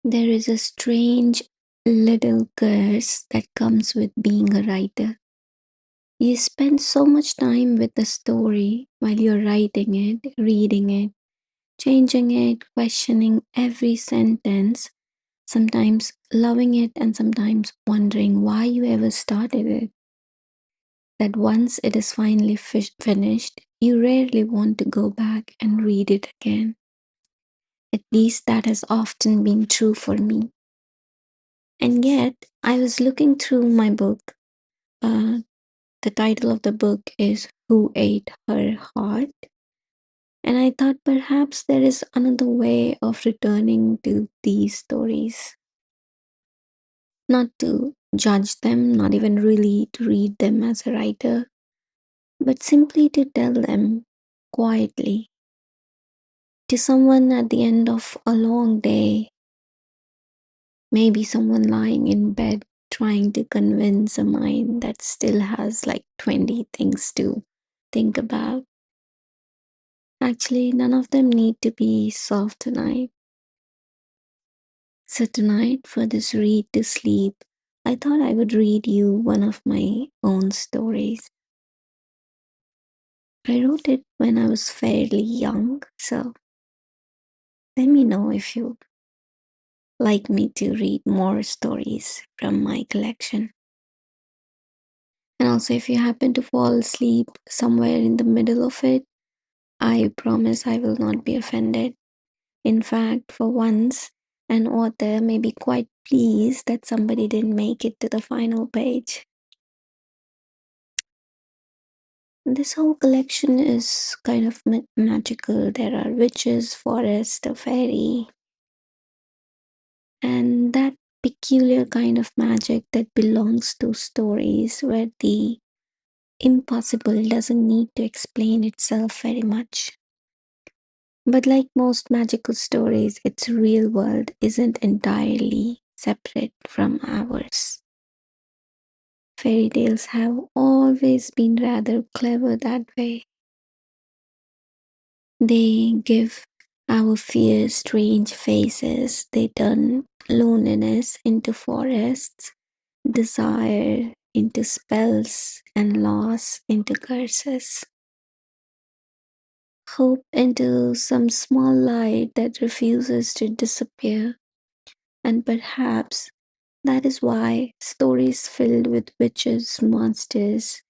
There is a strange little curse that comes with being a writer. You spend so much time with the story while you're writing it, reading it, changing it, questioning every sentence, sometimes loving it and sometimes wondering why you ever started it. That once it is finally finished, you rarely want to go back and read it again. At least that has often been true for me. And yet, I was looking through my book. Uh, the title of the book is Who Ate Her Heart? And I thought perhaps there is another way of returning to these stories. Not to judge them, not even really to read them as a writer, but simply to tell them quietly to someone at the end of a long day, maybe someone lying in bed trying to convince a mind that still has like 20 things to think about. Actually, none of them need to be solved tonight. So, tonight, for this read to sleep, I thought I would read you one of my own stories. I wrote it when I was fairly young, so let me know if you like me to read more stories from my collection. And also, if you happen to fall asleep somewhere in the middle of it, I promise I will not be offended. In fact, for once, an author may be quite pleased that somebody didn't make it to the final page. This whole collection is kind of magical. There are witches, forest, a fairy, and that peculiar kind of magic that belongs to stories where the impossible doesn't need to explain itself very much. But like most magical stories, its real world isn't entirely separate from ours. Fairy tales have always been rather clever that way. They give our fears strange faces. They turn loneliness into forests, desire into spells, and loss into curses. Hope into some small light that refuses to disappear. And perhaps that is why stories filled with witches, monsters,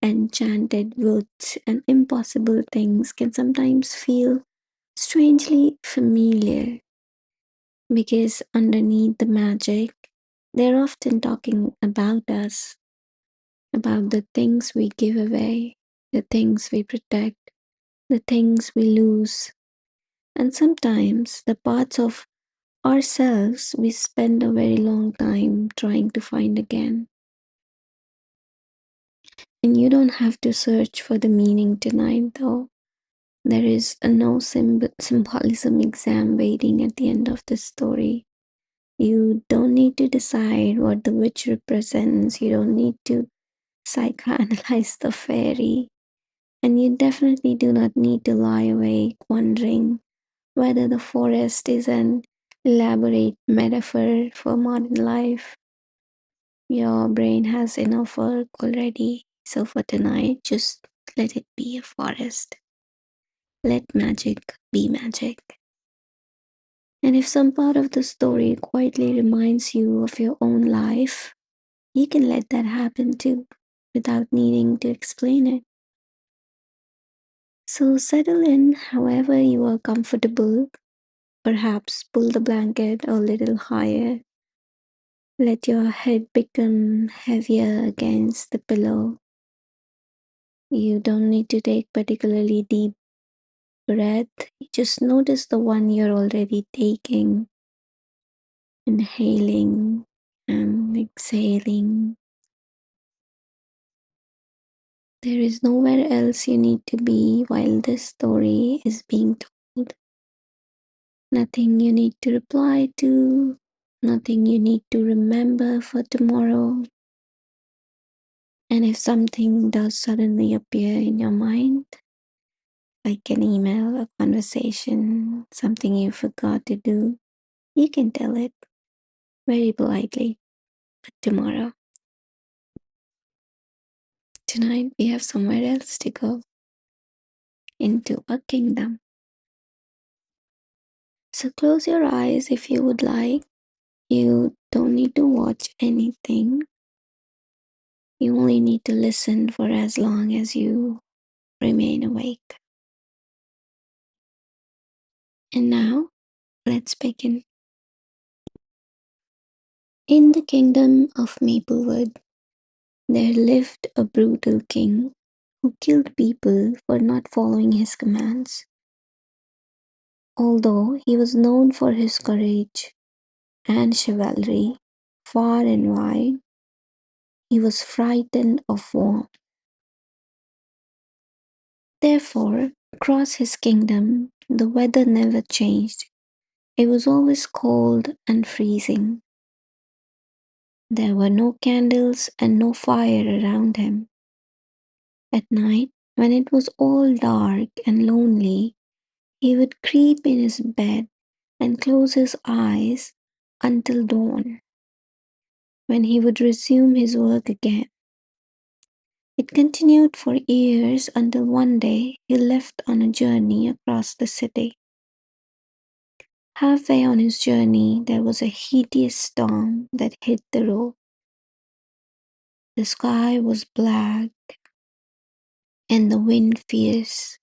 enchanted woods, and impossible things can sometimes feel strangely familiar, because underneath the magic, they're often talking about us, about the things we give away, the things we protect, the things we lose, and sometimes the parts of ourselves we spend a very long time trying to find again. And you don't have to search for the meaning tonight, though. There is a no symbolism exam waiting at the end of the story. You don't need to decide what the witch represents. You don't need to psychoanalyze the fairy. And you definitely do not need to lie awake wondering whether the forest is an elaborate metaphor for modern life. Your brain has enough work already. So for tonight, just let it be a forest. Let magic be magic. And if some part of the story quietly reminds you of your own life, you can let that happen too, without needing to explain it. So settle in however you are comfortable. Perhaps pull the blanket a little higher. Let your head become heavier against the pillow. You don't need to take particularly deep breath. You just notice the one you're already taking, inhaling and exhaling. There is nowhere else you need to be while this story is being told. Nothing you need to reply to, nothing you need to remember for tomorrow. And if something does suddenly appear in your mind, like an email, a conversation, something you forgot to do, You can tell it very politely. But tomorrow, tonight, we have somewhere else to go into a kingdom. So close your eyes if you would like. You don't need to watch anything. You only need to listen for as long as you remain awake. And now, let's begin. In the kingdom of Maplewood, there lived a brutal king who killed people for not following his commands. Although he was known for his courage and chivalry far and wide, he was frightened of war. Therefore, across his kingdom, the weather never changed. It was always cold and freezing. There were no candles and no fire around him. At night, when it was all dark and lonely, he would creep in his bed and close his eyes until dawn, when he would resume his work again. It continued for years until one day he left on a journey across the city. Halfway on his journey, there was a hideous storm that hit the road. The sky was black and the wind fierce.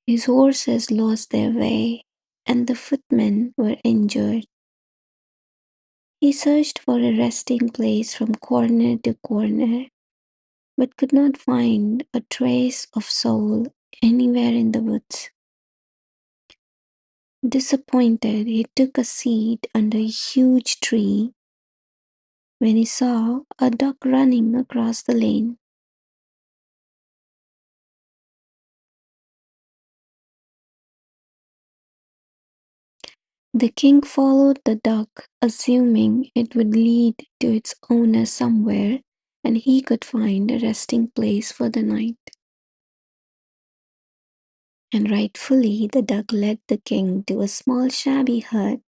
His horses lost their way and the footmen were injured. He searched for a resting place from corner to corner, but could not find a trace of soul anywhere in the woods. Disappointed, he took a seat under a huge tree when he saw a duck running across the lane. The king followed the duck, assuming it would lead to its owner somewhere and he could find a resting place for the night. And rightfully, the duck led the king to a small shabby hut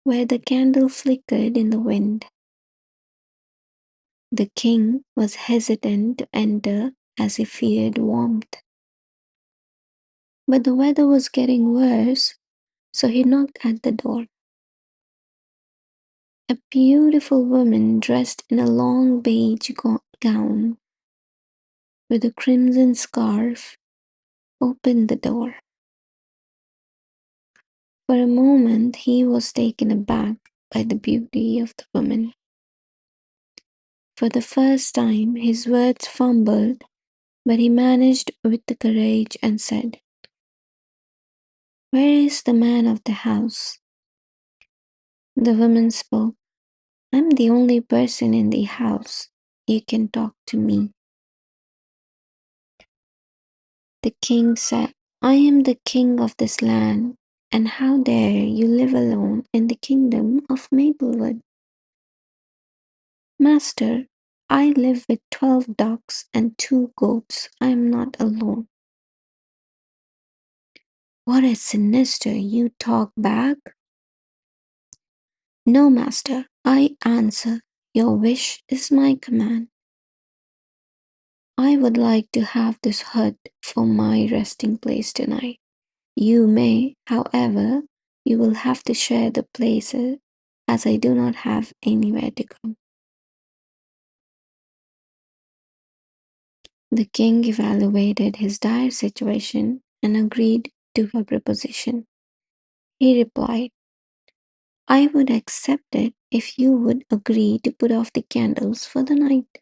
where the candle flickered in the wind. The king was hesitant to enter as he feared warmth. But the weather was getting worse, so he knocked at the door. A beautiful woman dressed in a long beige gown with a crimson scarf opened the door. For a moment he was taken aback by the beauty of the woman. For the first time his words fumbled, but he managed with the courage and said, "Where is the man of the house?" The woman spoke, "I'm the only person in the house. You can talk to me." The king said, "I am the king of this land, and how dare you live alone in the kingdom of Maplewood?" "Master, I live with 12 ducks and 2 goats. I am not alone." "What is sinister? You talk back." "No, master, I answer. Your wish is my command. I would like to have this hut for my resting place tonight. You may, however, you will have to share the places as I do not have anywhere to go." The king evaluated his dire situation and agreed to her proposition. He replied, "I would accept it if you would agree to put off the candles for the night."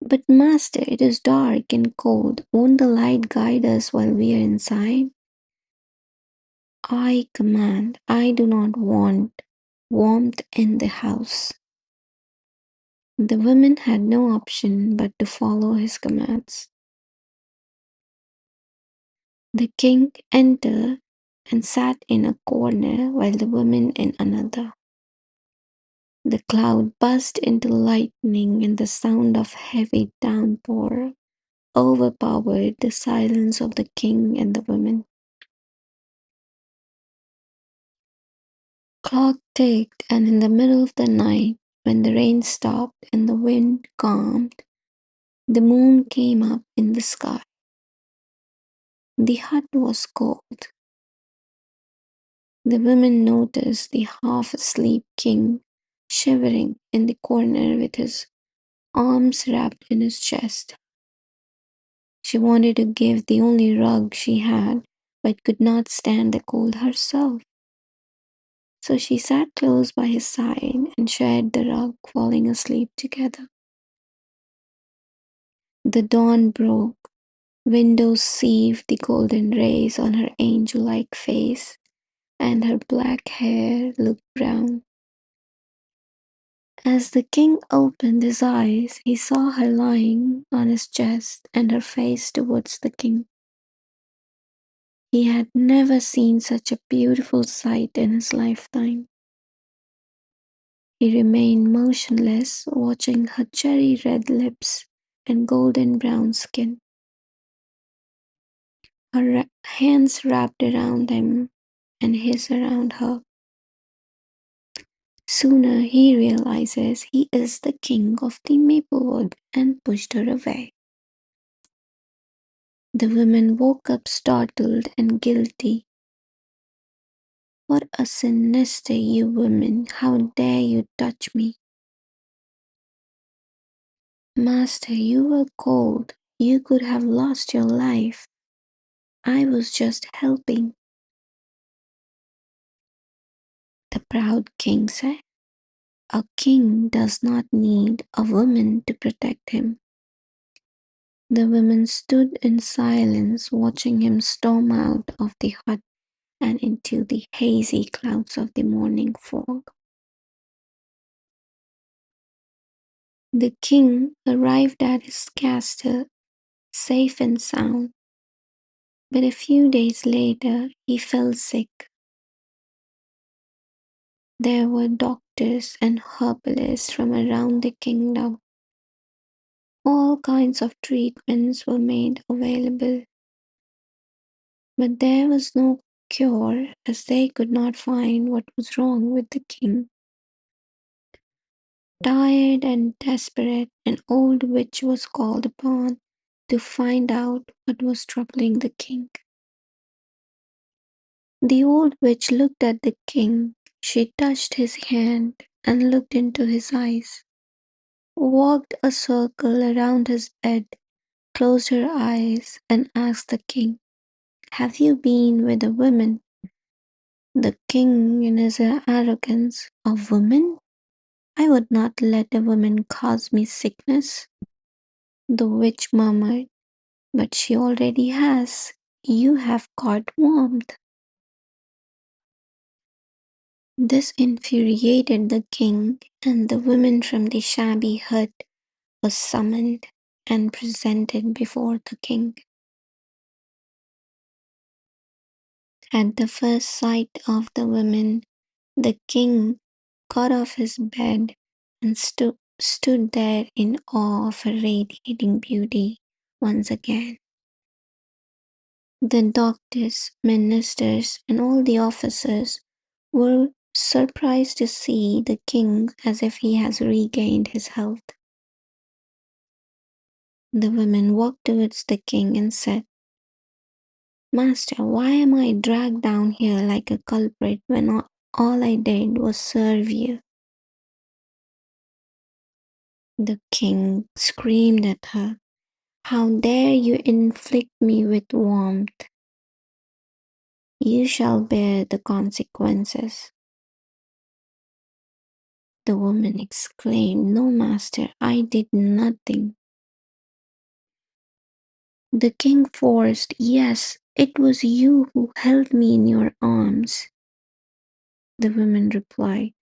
"But master, it is dark and cold. Won't the light guide us while we are inside?" "I command. I do not want warmth in the house." The woman had no option but to follow his commands. The king entered and sat in a corner while the woman in another. The cloud burst into lightning and the sound of heavy downpour overpowered the silence of the king and the woman. Clock ticked, and in the middle of the night, when the rain stopped and the wind calmed, the moon came up in the sky. The hut was cold. The women noticed the half-asleep king shivering in the corner with his arms wrapped in his chest. She wanted to give the only rug she had, but could not stand the cold herself. So she sat close by his side and shared the rug, falling asleep together. The dawn broke. Windows sieved the golden rays on her angel-like face, and her black hair looked brown. As the king opened his eyes, he saw her lying on his chest and her face towards the king. He had never seen such a beautiful sight in his lifetime. He remained motionless, watching her cherry red lips and golden brown skin. Her hands wrapped around him and his around her. Sooner he realizes he is the king of the Maplewood and pushed her away. The woman woke up startled and guilty. What a sinister you women! How dare you touch me? Master, you were cold. You could have lost your life. I was just helping. The proud king said, a king does not need a woman to protect him. The women stood in silence, watching him storm out of the hut and into the hazy clouds of the morning fog. The king arrived at his castle safe and sound, but a few days later he fell sick. There were doctors and herbalists from around the kingdom. All kinds of treatments were made available, but there was no cure as they could not find what was wrong with the king. Tired and desperate, an old witch was called upon to find out what was troubling the king. The old witch looked at the king. She touched his hand and looked into his eyes, walked a circle around his bed, closed her eyes, and asked the king, have you been with a woman? The king, in his arrogance, a woman? I would not let a woman cause me sickness. The witch murmured, but she already has. You have caught warmth. This infuriated the king, and the woman from the shabby hut was summoned and presented before the king. At the first sight of the woman, the king got off his bed and stood there in awe of her radiating beauty once again. The doctors, ministers, and all the officers were surprised to see the king as if he has regained his health. The women walked towards the king and said, Master, why am I dragged down here like a culprit when all I did was serve you? The king screamed at her, how dare you inflict me with warmth? You shall bear the consequences. The woman exclaimed, no, master, I did nothing. The king forced, yes, it was you who held me in your arms. The woman replied,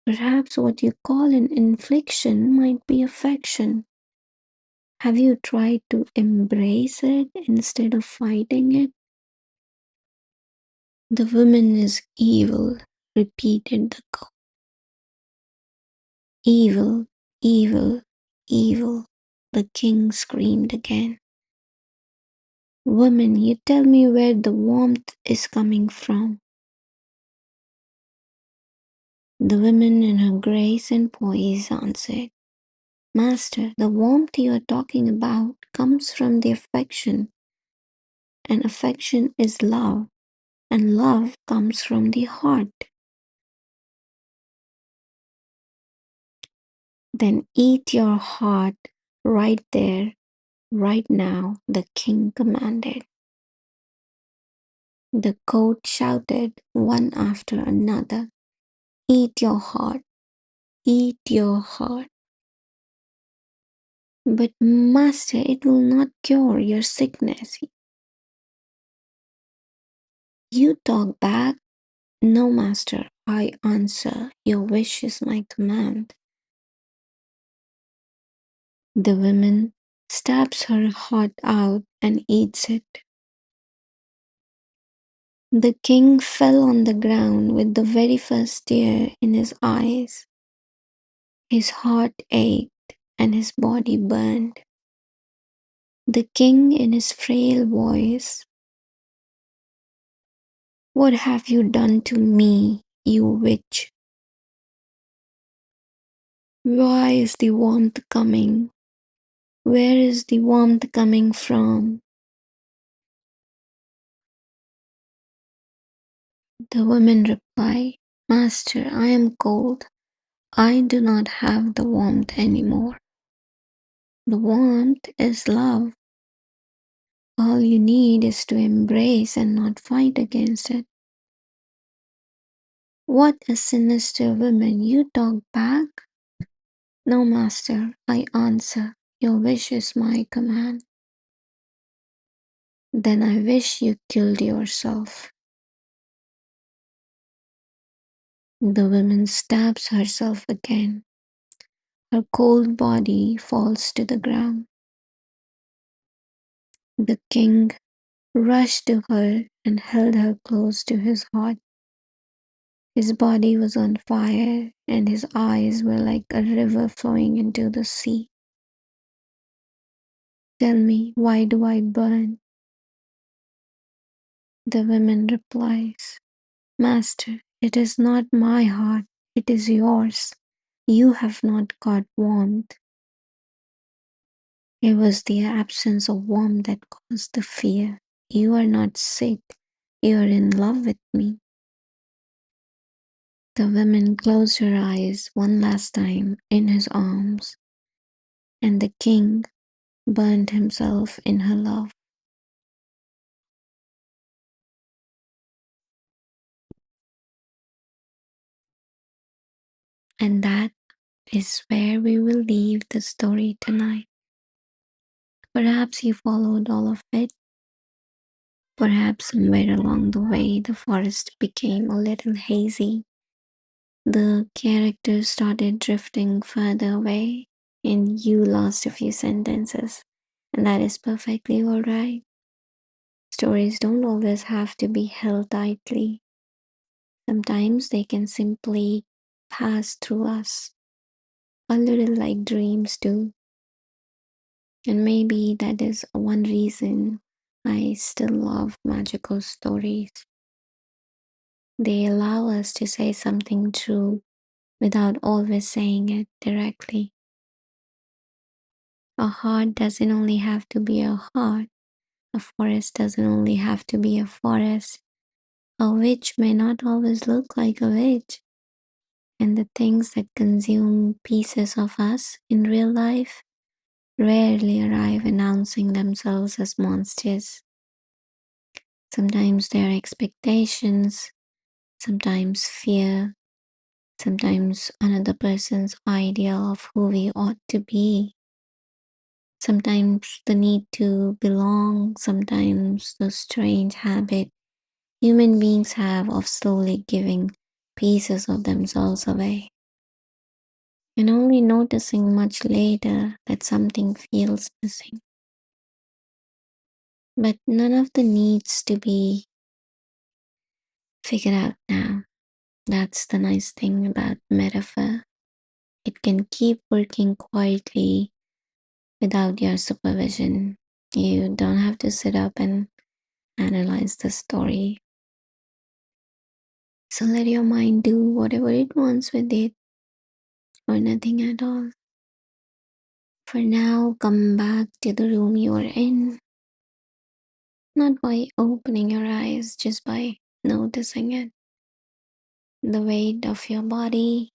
perhaps what you call an infliction might be affection. Have you tried to embrace it instead of fighting it? The woman is evil, repeated the ghost. Evil, evil, evil, the king screamed again. Woman, you tell me where the warmth is coming from. The woman in her grace and poise answered, Master, the warmth you are talking about comes from the affection, and affection is love, and love comes from the heart. Then eat your heart right there, right now, the king commanded. The court shouted one after another, Eat your heart, eat your heart. But master, it will not cure your sickness. You talk back. No, master, I answer. Your wish is my command. The woman stabs her heart out and eats it. The king fell on the ground with the very first tear in his eyes. His heart ached and his body burned. The king, in his frail voice, What have you done to me, you witch? Why is the warmth coming? Where is the warmth coming from? The woman replied, Master, I am cold. I do not have the warmth anymore. The warmth is love. All you need is to embrace and not fight against it. What a sinister woman! You talk back? No, master, I answer. Your wish is my command. Then I wish you killed yourself. The woman stabs herself again. Her cold body falls to the ground. The king rushed to her and held her close to his heart. His body was on fire and his eyes were like a river flowing into the sea. Tell me, why do I burn? The woman replies, Master, it is not my heart, it is yours. You have not got warmth. It was the absence of warmth that caused the fear. You are not sick, you are in love with me. The woman closed her eyes one last time in his arms, and the king burned himself in her love. And that is where we will leave the story tonight. Perhaps you followed all of it. Perhaps somewhere along the way, the forest became a little hazy. The characters started drifting further away, and you lost a few sentences. And that is perfectly alright. Stories don't always have to be held tightly. Sometimes they can simply pass through us, a little like dreams do. And maybe that is one reason I still love magical stories. They allow us to say something true without always saying it directly. A heart doesn't only have to be a heart. A forest doesn't only have to be a forest. A witch may not always look like a witch. And the things that consume pieces of us in real life rarely arrive announcing themselves as monsters. Sometimes they are expectations, sometimes fear, sometimes another person's idea of who we ought to be. Sometimes the need to belong, sometimes the strange habit human beings have of slowly giving pieces of themselves away, and only noticing much later that something feels missing. But none of the needs to be figured out now. That's the nice thing about metaphor. It can keep working quietly without your supervision. You don't have to sit up and analyze the story. So let your mind do whatever it wants with it or nothing at all. For now, come back to the room you are in, not by opening your eyes, just by noticing it. The weight of your body,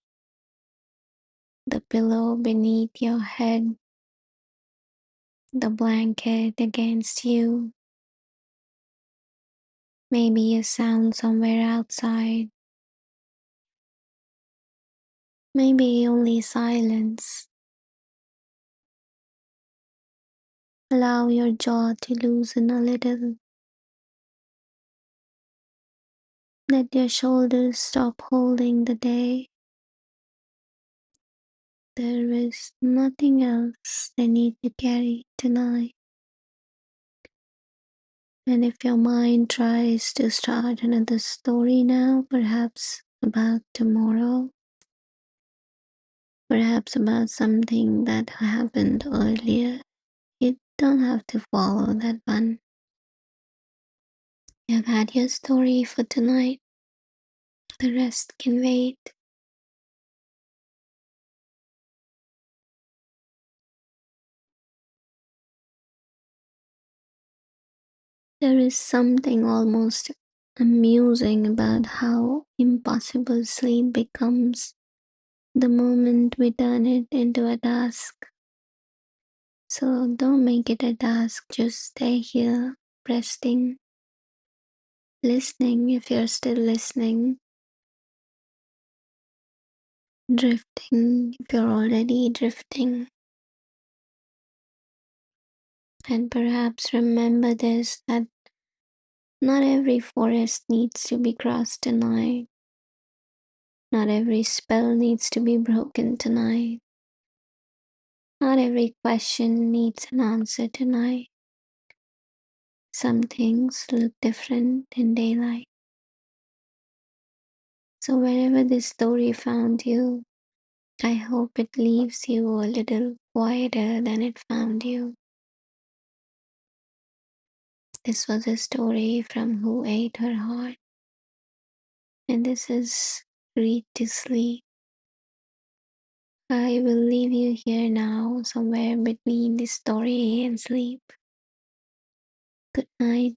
the pillow beneath your head, the blanket against you, maybe a sound somewhere outside, maybe only silence. Allow your jaw to loosen a little. Let your shoulders stop holding the day. There is nothing else they need to carry tonight. And if your mind tries to start another story now, perhaps about tomorrow, perhaps about something that happened earlier, you don't have to follow that one. You've had your story for tonight. The rest can wait. There is something almost amusing about how impossible sleep becomes the moment we turn it into a task. So don't make it a task, just stay here, resting, listening if you're still listening, drifting if you're already drifting. And perhaps remember this, that not every forest needs to be crossed tonight. Not every spell needs to be broken tonight. Not every question needs an answer tonight. Some things look different in daylight. So, wherever this story found you, I hope it leaves you a little quieter than it found you. This was a story from Who Ate Her Heart, and this is Read to Sleep. I will leave you here now, somewhere between the story and sleep. Good night.